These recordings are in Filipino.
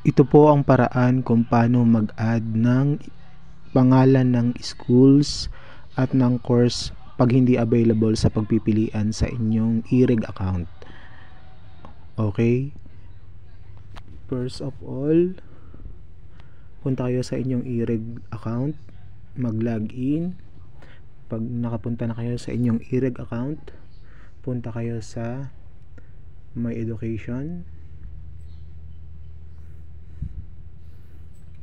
Ito po ang paraan kung paano mag-add ng pangalan ng schools at ng course pag hindi available sa pagpipilian sa inyong e-reg account. Okay? First of all, punta kayo sa inyong e-reg account, mag-login. Pag nakapunta na kayo sa inyong e-reg account, punta kayo sa My Education.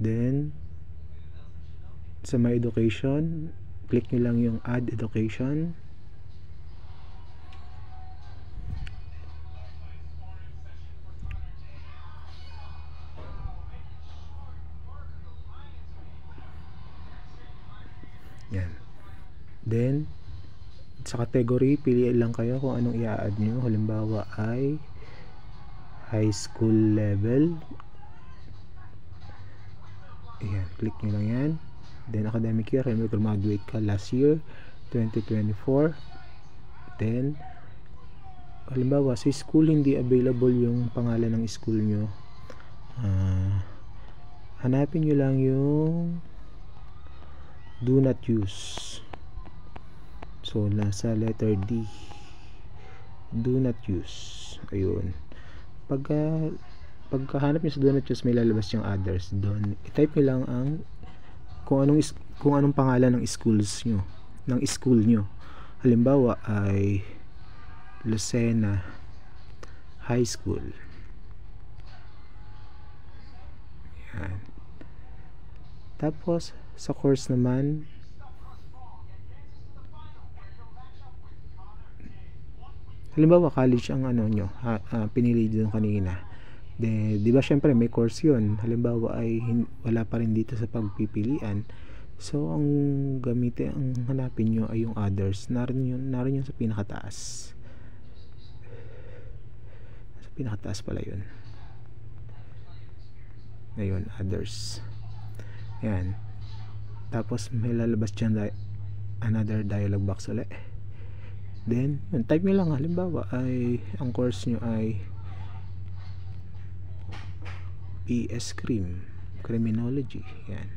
Then, sa My Education, click nyo lang yung Add Education. Yan. Then, sa category, piliin lang kayo kung anong i-add nyo. Halimbawa ay high school level. Ayan, click nyo lang yan. Then, academic year, may graduate ka last year, 2024. Then, halimbawa, sa school, hindi available yung pangalan ng school nyo. Hanapin nyo lang yung do not use. So, nasa letter D. Do not use. Ayun. Pagkahanap nyo sa do not use, may lalabas yung others. Doon, i-type nyo lang ang kung anong pangalan ng schools nyo, ng school nyo. Halimbawa ay Lucena High School. Yan. Tapos sa course naman, halimbawa college ang ano nyo, pinili doon kanina. Di ba syempre may course yun. Halimbawa ay wala pa rin dito sa pagpipilian. So ang gamitin, ang hanapin nyo ay yung others. Narin yun sa pinakataas. Sa pinakataas pala yun. Ayun, others. Yan. Tapos may lalabas dyan another dialog box ulit. Then, yun, type nyo lang. Halimbawa ay ang course nyo ay PS Crim, Criminology. Yan.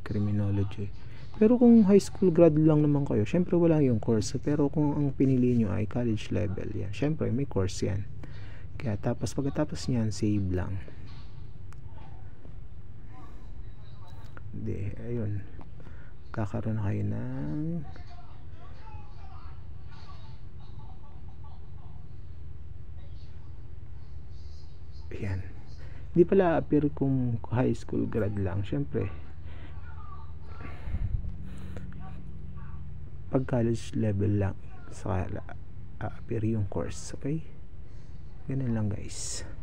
Criminology. Pero kung high school grad lang naman kayo, syempre wala yung course. Pero kung ang pinili nyo ay college level, yan, syempre may course yan. Kaya tapos pagkatapos nyan, save lang. Hindi, ayun. Kakaroon na kayo ng ayan. Hindi pala appear kung high school grad lang. Syempre pag college level lang sa appear yung course. Okay? Ganun lang guys.